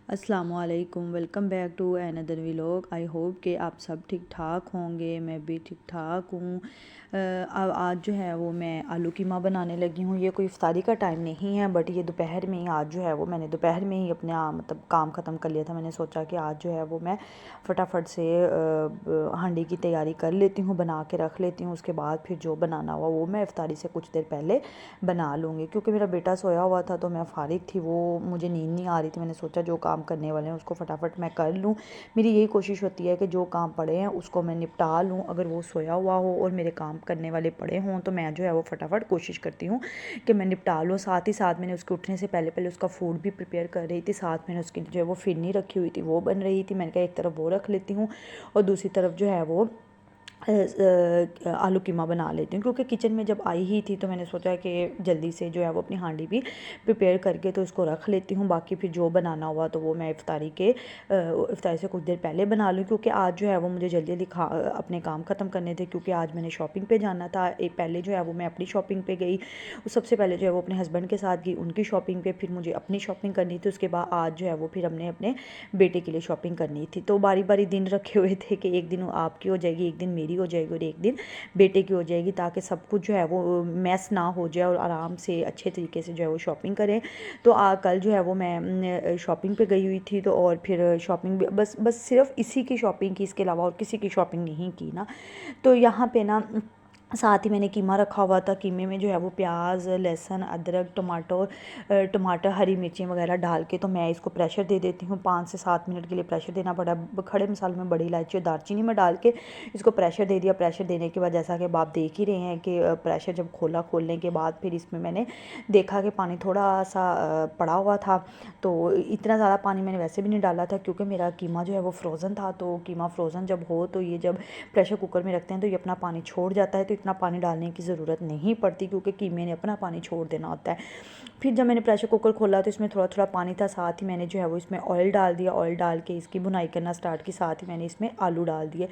अस्सलामुअलैकुम, welcome back to another vlog. I hope कि आप सब ठीक ठाक होंगे। मैं भी ठीक ठाक हूँ। अब आज जो है वो मैं आलू कीमा बनाने लगी हूँ। ये कोई इफ्तारी का टाइम नहीं है, बट ये दोपहर में ही आज जो है वो मैंने दोपहर में ही अपने मतलब काम ख़त्म कर लिया था। मैंने सोचा कि आज जो है वो मैं फटाफट से हांडी की तैयारी कर लेती हूँ, बना के रख लेती हूँ। उसके बाद फिर जो बनाना हुआ वो मैं इफ्तारी से कुछ देर पहले बना लूँगी, क्योंकि मेरा बेटा सोया हुआ था तो मैं फ़ारिग थी, वो मुझे नींद नहीं आ रही थी। मैंने सोचा जो काम करने वाले हैं उसको फटाफट मैं कर लूँ। मेरी यही कोशिश होती है कि जो काम पड़े हैं उसको मैं निपटा लूँ। अगर वो सोया हुआ हो और मेरे काम करने वाले पड़े हों तो मैं जो है वो फटाफट कोशिश करती हूँ कि मैं निपटा लूँ। साथ ही साथ मैंने उसके उठने से पहले पहले उसका फूड भी प्रिपेयर कर रही थी। साथ मैंने उसकी जो है वो फिरनी रखी हुई थी, वो बन रही थी। मैंने कहा एक तरफ वो रख लेती हूँ और दूसरी तरफ जो है वो आलू कीमा बना लेती हूँ, क्योंकि किचन में जब आई ही थी तो मैंने सोचा कि जल्दी से जो है वो अपनी हांडी भी प्रिपेयर करके तो इसको रख लेती हूँ। बाकी फिर जो बनाना हुआ तो वो मैं इफ्तारी से कुछ देर पहले बना लूँ, क्योंकि आज जो है वो मुझे जल्दी जल्दी अपने काम ख़त्म करने थे, क्योंकि आज मैंने शॉपिंग पे जाना था। पहले जो है वो मैं अपनी शॉपिंग पे गई, सबसे पहले जो है वो अपने हस्बैंड के साथ गई उनकी शॉपिंग पे, फिर मुझे अपनी शॉपिंग करनी थी। उसके बाद आज जो है वो फिर हमने अपने बेटे के लिए शॉपिंग करनी थी। तो बारी बारी दिन रखे हुए थे कि एक दिन आपकी हो जाएगी, एक दिन मेरी हो जाएगी और एक दिन बेटे की हो जाएगी, ताकि सब कुछ जो है वो मैस ना हो जाए और आराम से अच्छे तरीके से जो है वो शॉपिंग करें। तो कल जो है वो मैं शॉपिंग पे गई हुई थी, तो और फिर शॉपिंग बस सिर्फ इसी की शॉपिंग की, इसके अलावा और किसी की शॉपिंग नहीं की ना। तो यहाँ पे ना साथ ही मैंने कीमा रखा हुआ था। कीमे में जो है वो प्याज, लहसुन, अदरक, टमाटर, हरी मिर्ची वगैरह डाल के तो मैं इसको प्रेशर दे देती हूँ। 5 से 7 मिनट के लिए प्रेशर देना पड़ा। खड़े मसालों में बड़ी इलायची और दालचीनी में डाल के इसको प्रेशर दे दिया। प्रेशर देने के बाद जैसा कि आप देख ही रहे हैं कि प्रेशर जब खोलने के बाद फिर इसमें मैंने देखा कि पानी थोड़ा सा पड़ा हुआ था। तो इतना ज़्यादा पानी मैंने वैसे भी नहीं डाला था, क्योंकि मेरा कीमा जो है वो फ्रोज़न था। तो कीमा फ्रोज़न जब हो तो ये जब प्रेशर कुकर में रखते हैं तो ये अपना पानी छोड़ जाता है, तो इतना पानी डालने की ज़रूरत नहीं पड़ती, क्योंकि कीमे ने अपना पानी छोड़ देना होता है। फिर जब मैंने प्रेशर कुकर खोला तो इसमें थोड़ा थोड़ा पानी था। साथ ही मैंने जो है वो इसमें ऑयल डाल दिया। ऑयल डाल के इसकी भुनाई करना स्टार्ट की। साथ ही मैंने इसमें आलू डाल दिए,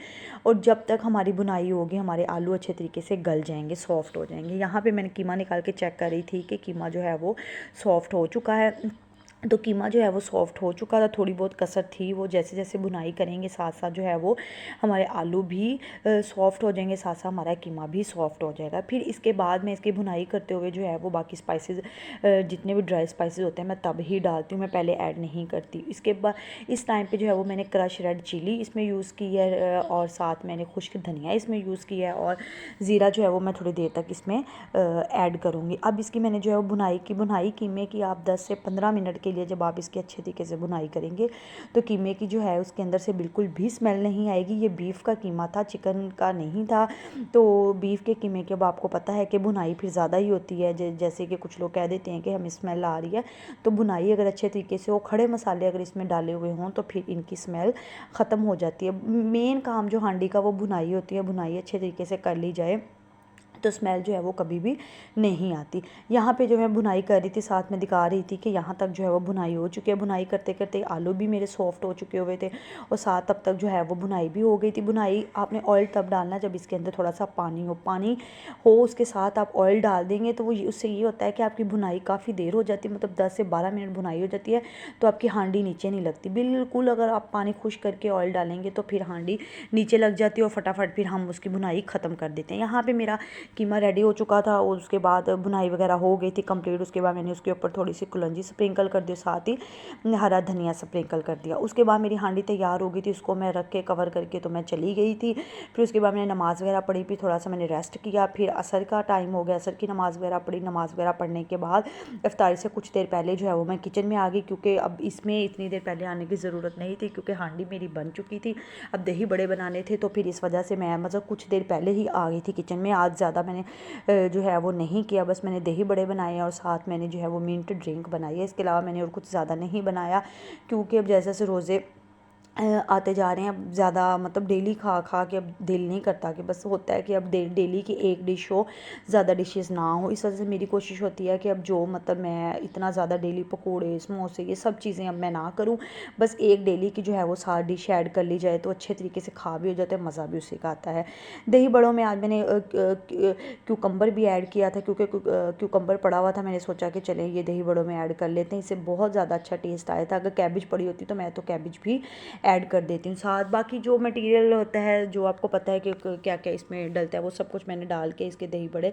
और जब तक हमारी भुनाई होगी हमारे आलू अच्छे तरीके से गल जाएंगे, सॉफ्ट हो जाएंगे। यहाँ पे मैंने कीमा निकाल के चेक कर रही थी कि कीमा जो है वो सॉफ्ट हो चुका है। तो कीमा जो है वो सॉफ्ट हो चुका था। थोड़ी बहुत कसर थी, वो जैसे जैसे भुनाई करेंगे साथ साथ जो है वो हमारे आलू भी सॉफ्ट हो जाएंगे, साथ साथ हमारा कीमा भी सॉफ्ट हो जाएगा। फिर इसके बाद मैं इसकी भुनाई करते हुए जो है वो बाकी स्पाइसेस, जितने भी ड्राई स्पाइसेस होते हैं मैं तब ही डालती हूँ, मैं पहले ऐड नहीं करती। इसके बाद इस टाइम पे जो है वो मैंने क्रश रेड चिली इसमें यूज़ की है, और साथ मैंने खुश्क धनिया इसमें यूज़ किया है, और ज़ीरा जो है वो मैं थोड़ी देर तक इसमें ऐड करूँगी। अब इसकी मैंने जो है वो भुनाई कीमे की आप 10 से 15 मिनट के लिए जब आप इसकी अच्छे तरीके से भुनाई करेंगे तो कीमे की जो है उसके अंदर से बिल्कुल भी स्मेल नहीं आएगी। ये बीफ का कीमा था, चिकन का नहीं था। तो बीफ के कीमे के अब आपको पता है कि भुनाई फिर ज़्यादा ही होती है। जैसे कि कुछ लोग कह देते हैं कि हमें स्मेल आ रही है, तो भुनाई अगर अच्छे तरीके से हो, खड़े मसाले अगर इसमें डाले हुए हों तो फिर इनकी स्मेल ख़त्म हो जाती है। मेन काम जो हांडी का वो भुनाई होती है। भुनाई अच्छे तरीके से कर ली जाए तो स्मेल जो है वो कभी भी नहीं आती। यहाँ पे जो मैं भुनाई कर रही थी साथ में दिखा रही थी कि यहाँ तक जो है वो भुनाई हो चुकी है। भुनाई करते करते आलू भी मेरे सॉफ्ट हो चुके हुए थे, और साथ तब तक जो है वो भुनाई भी हो गई थी। भुनाई आपने ऑयल तब डालना जब इसके अंदर थोड़ा सा पानी हो उसके साथ आप ऑयल डाल देंगे, तो वो उससे ये होता है कि आपकी भुनाई काफ़ी देर हो जाती है, मतलब 10 से 12 मिनट भुनाई हो जाती है, तो आपकी हांडी नीचे नहीं लगती बिल्कुल। अगर आप पानी खुश करके ऑयल डालेंगे तो फिर हांडी नीचे लग जाती है और फटाफट फिर हम उसकी भुनाई ख़त्म कर देते हैं। यहाँ पर मेरा कीमा रेडी हो चुका था और उसके बाद भुनाई वगैरह हो गई थी कंप्लीट। उसके बाद मैंने उसके ऊपर थोड़ी सी कुलंजी स्प्रिंकल कर दी, साथ ही हरा धनिया स्प्रिंकल कर दिया। उसके बाद मेरी हांडी तैयार हो गई थी, उसको मैं रख के कवर करके तो मैं चली गई थी। फिर उसके बाद मैंने नमाज़ वगैरह पढ़ी, फिर थोड़ा सा मैंने रेस्ट किया। फिर असर का टाइम हो गया, असर की नमाज़ वगैरह पढ़ी। नमाज़ वगैरह पढ़ने के बाद इफ्तारी से कुछ देर पहले जो है वो मैं किचन में आ गई, क्योंकि अब इसमें इतनी देर पहले आने की ज़रूरत नहीं थी, क्योंकि हांडी मेरी बन चुकी थी। अब दही बड़े बनाने थे, तो फिर इस वजह से मैं मतलब कुछ देर पहले ही आ गई थी किचन में। आज ज़्यादा मैंने जो है वो नहीं किया, बस मैंने दही बड़े बनाए और साथ मैंने जो है वो मिंट ड्रिंक बनाई है। इसके अलावा मैंने और कुछ ज़्यादा नहीं बनाया, क्योंकि अब जैसे जैसे रोज़े आते जा रहे हैं। अब ज़्यादा मतलब डेली खा खा के अब दिल नहीं करता, कि बस होता है कि अब डेली की एक डिश हो, ज़्यादा डिशेस ना हो। इस वजह से मेरी कोशिश होती है कि अब जो मतलब मैं इतना ज़्यादा डेली पकोड़े समोसे ये सब चीज़ें अब मैं ना करूँ, बस एक डेली की जो है वो 7 डिश ऐड कर ली जाए तो अच्छे तरीके से खा भी हो जाता है, मज़ा भी उसी का आता है। दही बड़ों में आज मैंने क्यूकम्बर भी ऐड किया था, क्योंकि क्यूकम्बर पड़ा हुआ था, मैंने सोचा कि चलें ये दही बड़ों में ऐड कर लेते हैं, इससे बहुत ज़्यादा अच्छा टेस्ट आया था। अगर कैबिज पड़ी होती तो मैं तो कैबिज भी ऐड कर देती हूँ साथ। बाकी जो मटेरियल होता है, जो आपको पता है कि क्या क्या इसमें डलता है, वो सब कुछ मैंने डाल के इसके दही बड़े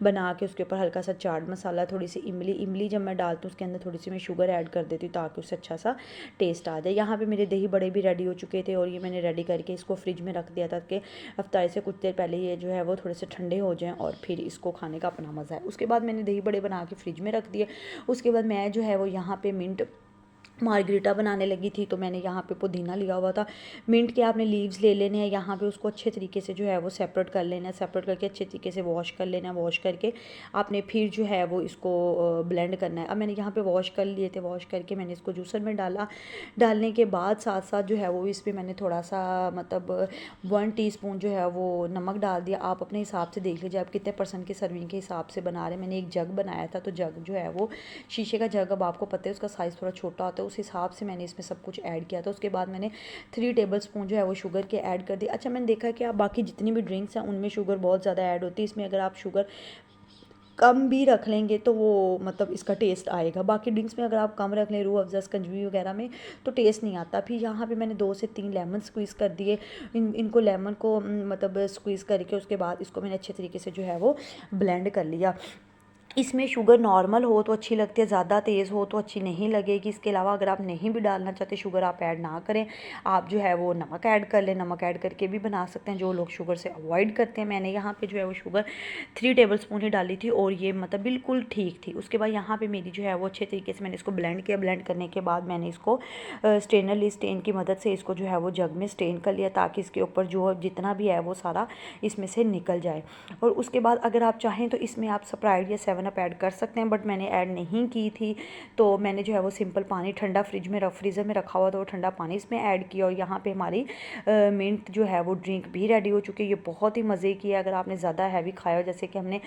बना के उसके ऊपर हल्का सा चाट मसाला, थोड़ी सी इमली जब मैं डालती हूँ उसके अंदर थोड़ी सी मैं शुगर ऐड कर देती हूँ ताकि उससे अच्छा सा टेस्ट आ जाए। यहाँ पे मेरे दही बड़े भी रेडी हो चुके थे और ये मैंने रेडी करके इसको फ्रिज में रख दिया था कि अफ्तारी से कुछ देर पहले ये जो है वो थोड़े से ठंडे हो जाएँ और फिर इसको खाने का अपना मज़ा है। उसके बाद मैंने दही बड़े बना के फ्रिज में रख दिए। उसके बाद मैं जो है वो यहाँ पे मिंट मार्गरीटा बनाने लगी थी, तो मैंने यहाँ पे पुदीना लिया हुआ था। मिंट के आपने लीव्स ले लेने हैं, यहाँ पे उसको अच्छे तरीके से जो है वो सेपरेट कर लेना है, सेपरेट करके अच्छे तरीके से वॉश कर लेना है। वॉश करके आपने फिर जो है वो इसको ब्लेंड करना है। अब मैंने यहाँ पे वॉश कर लिए थे, वॉश करके मैंने इसको जूसर में डाला। डालने के बाद साथ साथ जो है वो इस पर मैंने थोड़ा सा मतलब 1 टीस्पून जो है वो नमक डाल दिया। आप अपने हिसाब से देख लीजिए आप कितने परसेंट की सर्विंग के हिसाब से बना रहे हैं। मैंने एक जग बनाया था, तो जग जो है वो शीशे का जग, अब आपको पता है उसका साइज़ थोड़ा छोटा होता है, उस हिसाब से मैंने इसमें सब कुछ ऐड किया था। उसके बाद मैंने 3 टेबलस्पून जो है वो शुगर के ऐड कर दी। अच्छा, मैंने देखा कि आप बाकी जितनी भी ड्रिंक्स हैं उनमें शुगर बहुत ज़्यादा ऐड होती है, इसमें अगर आप शुगर कम भी रख लेंगे तो वो मतलब इसका टेस्ट आएगा। बाकी ड्रिंक्स में अगर आप कम रख लें, रूह अफ़ज़ा शिकंजी वगैरह में, तो टेस्ट नहीं आता। फिर यहाँ पे मैंने 2 से 3 लेमन स्क्वीज़ कर दिए। इनको लेमन को मतलब स्क्वीज़ करके उसके बाद इसको मैंने अच्छे तरीके से जो है वो ब्लेंड कर लिया। इसमें शुगर नॉर्मल हो तो अच्छी लगती है, ज़्यादा तेज़ हो तो अच्छी नहीं लगेगी। इसके अलावा अगर आप नहीं भी डालना चाहते शुगर, आप ऐड ना करें, आप जो है वो नमक ऐड कर लें। नमक ऐड करके भी बना सकते हैं जो लोग शुगर से अवॉइड करते हैं। मैंने यहाँ पे जो है वो शुगर 3 टेबलस्पून ही डाली थी और ये मतलब बिल्कुल ठीक थी। उसके बाद यहाँ पे मेरी जो है वो अच्छे तरीके से मैंने इसको ब्लेंड किया। ब्लेंड करने के बाद मैंने इसको स्टेनलेस स्टेन की मदद से इसको जो है वो जग में स्टेन कर लिया, ताकि इसके ऊपर जो जितना भी है वो सारा इसमें से निकल जाए। और उसके बाद अगर आप चाहें तो इसमें आप स्प्राइट या 7 अप ऐड कर सकते हैं, बट मैंने ऐड नहीं की थी, तो मैंने जो है वो सिंपल पानी ठंडा फ्रीज़र में रखा हुआ था, वो ठंडा पानी इसमें ऐड किया। और यहाँ पे हमारी मिंट जो है वो ड्रिंक भी रेडी हो चुकी है। ये बहुत ही मज़े की है। अगर आपने ज़्यादा हैवी खाया हो, जैसे कि हमने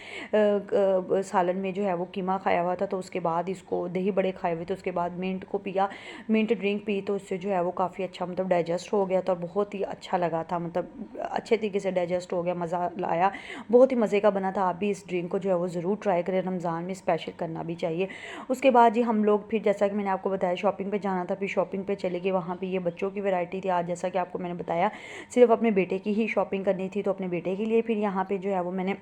सालन में जो है वो कीमा खाया हुआ था, तो उसके बाद इसको दही बड़े खाए हुए थे, उसके बाद मिंट को पिया, मिंट ड्रिंक पी, तो इससे जो है वो काफ़ी अच्छा मतलब डाइजेस्ट हो गया था और बहुत ही अच्छा लगा था, मतलब अच्छे तरीके से डाइजेस्ट हो गया, मज़ा आया, बहुत ही मज़े का बना था। आप भी इस ड्रिंक को जो है वो ज़रूर ट्राई करें, रमज़ान में स्पेशल करना भी चाहिए। उसके बाद जी हम लोग फिर, जैसा कि मैंने आपको बताया, शॉपिंग पे जाना था, फिर शॉपिंग पे चले गए। वहाँ पे ये बच्चों की वैरायटी थी। आज जैसा कि आपको मैंने बताया सिर्फ अपने बेटे की ही शॉपिंग करनी थी, तो अपने बेटे के लिए फिर यहाँ पे जो है वो मैंने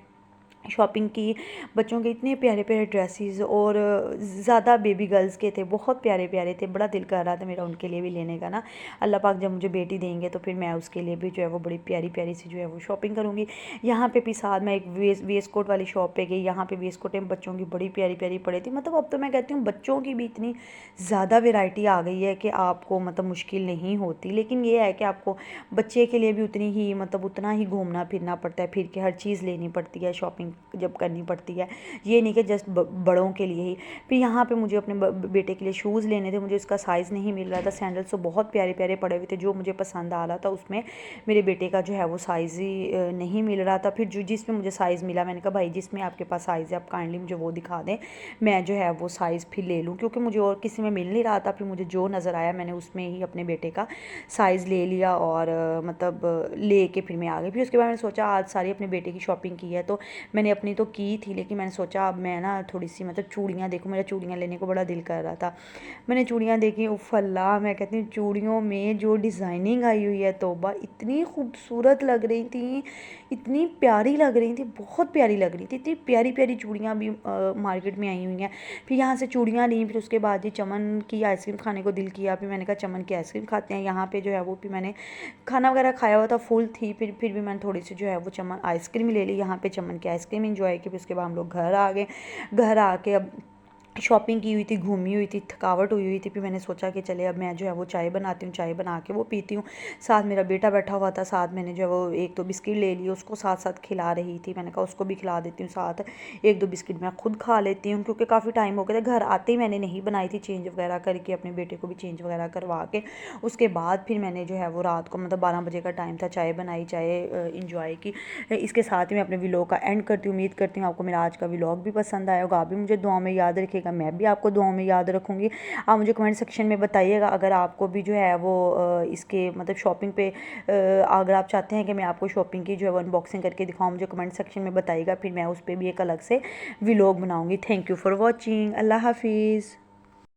शॉपिंग की। बच्चों के इतने प्यारे प्यारे ड्रेसेस और ज़्यादा बेबी गर्ल्स के थे, बहुत प्यारे प्यारे थे। बड़ा दिल कर रहा था मेरा उनके लिए भी लेने का ना। अल्लाह पाक जब मुझे बेटी देंगे तो फिर मैं उसके लिए भी जो है वो बड़ी प्यारी प्यारी सी जो है वो शॉपिंग करूँगी। यहाँ पे भी साथ मैं एक वेस्ट कोट वाली शॉप पे गई। यहाँ पे वेस्ट कोट में बच्चों की बड़ी प्यारी प्यारी पड़ी थी। मतलब अब तो मैं कहती हूँ बच्चों की भी इतनी ज़्यादा वेराइटी आ गई है कि आपको मतलब मुश्किल नहीं होती। लेकिन ये है कि आपको बच्चे के लिए भी उतनी ही मतलब उतना ही घूमना फिरना पड़ता है, फिर के हर चीज़ लेनी पड़ती है, शॉपिंग जब करनी पड़ती है। ये नहीं कि जस्ट बड़ों के लिए ही। फिर यहाँ पे मुझे अपने बेटे के लिए शूज़ लेने थे, मुझे उसका साइज़ नहीं मिल रहा था। सैंडल्स तो बहुत प्यारे प्यारे पड़े हुए थे, जो मुझे पसंद आ रहा था उसमें मेरे बेटे का जो है वो साइज़ ही नहीं मिल रहा था। फिर जो जिसमें मुझे साइज़ मिला, मैंने कहा भाई जिसमें आपके पास साइज़ है आप काइंडली मुझे वो दिखा दें, मैं जो है वो साइज़ फिर ले लूँ, क्योंकि मुझे और किसी में मिल नहीं रहा था। फिर मुझे जो नज़र आया मैंने उसमें ही अपने बेटे का साइज़ ले लिया और मतलब ले के फिर मैं आ गई। फिर उसके बाद मैंने सोचा आज सारी अपने बेटे की शॉपिंग की है, तो मैंने अपनी तो की थी, लेकिन मैंने सोचा अब मैं ना थोड़ी सी मतलब चूड़ियाँ देखूँ, मेरा चूड़ियाँ लेने को बड़ा दिल कर रहा था। मैंने चूड़ियाँ देखी, उफ़ अल्लाह, मैं कहती हूँ चूड़ियों में जो डिज़ाइनिंग आई हुई है तौबा, इतनी खूबसूरत लग रही थी, इतनी प्यारी लग रही थी, बहुत प्यारी लग रही थी। इतनी प्यारी प्यारी चूड़ियाँ भी मार्केट में आई हुई हैं। फिर यहाँ से चूड़ियाँ ली, फिर उसके बाद ही चमन की आइसक्रीम खाने को दिल किया। फिर मैंने कहा चमन की आइसक्रीम खाते हैं। यहाँ पे जो है वो फिर मैंने खाना वगैरह खाया हुआ था, फुल थी। फिर भी मैंने थोड़ी सी जो है वो चमन आइसक्रीम ले ली। यहाँ पे चमन की आइसक्रीम इंजॉय की। फिर उसके बाद हम लोग घर आ गए। घर आके अब शॉपिंग की हुई थी, घूमी हुई थी, थकावट हुई थी। फिर मैंने सोचा कि चले अब मैं जो है वो चाय बनाती हूँ, चाय बना के वो पीती हूँ। साथ मेरा बेटा बैठा हुआ था, साथ मैंने जो है वो एक दो बिस्किट ले लिए, उसको साथ साथ खिला रही थी। मैंने कहा उसको भी खिला देती हूँ साथ, एक दो बिस्किट मैं खुद खा लेती हूँ, क्योंकि काफ़ी टाइम हो गया था। घर आते ही मैंने नहीं बनाई थी, चेंज वगैरह करके अपने बेटे को भी चेंज वगैरह करवा के उसके बाद फिर मैंने जो है वो रात को मतलब 12 बजे का टाइम था, चाय बनाई, चाय इंजॉय की। इसके साथ ही मैं अपने व्लॉग का एंड करती हूँ। उम्मीद करती हूँ आपको मेरा आज का व्लॉग भी पसंद आया होगा, आप भी मुझे दुआ में याद रखिएगा, मैं भी आपको दुआ में याद रखूँगी। आप मुझे कमेंट सेक्शन में बताइएगा अगर आपको भी जो है वो इसके मतलब शॉपिंग पे अगर आप चाहते हैं कि मैं आपको शॉपिंग की जो है वो अनबॉक्सिंग करके दिखाऊँ, मुझे कमेंट सेक्शन में बताइएगा, फिर मैं उस पर भी एक अलग से व्लॉग बनाऊँगी। Thank you for watching. अल्लाह हाफिज़।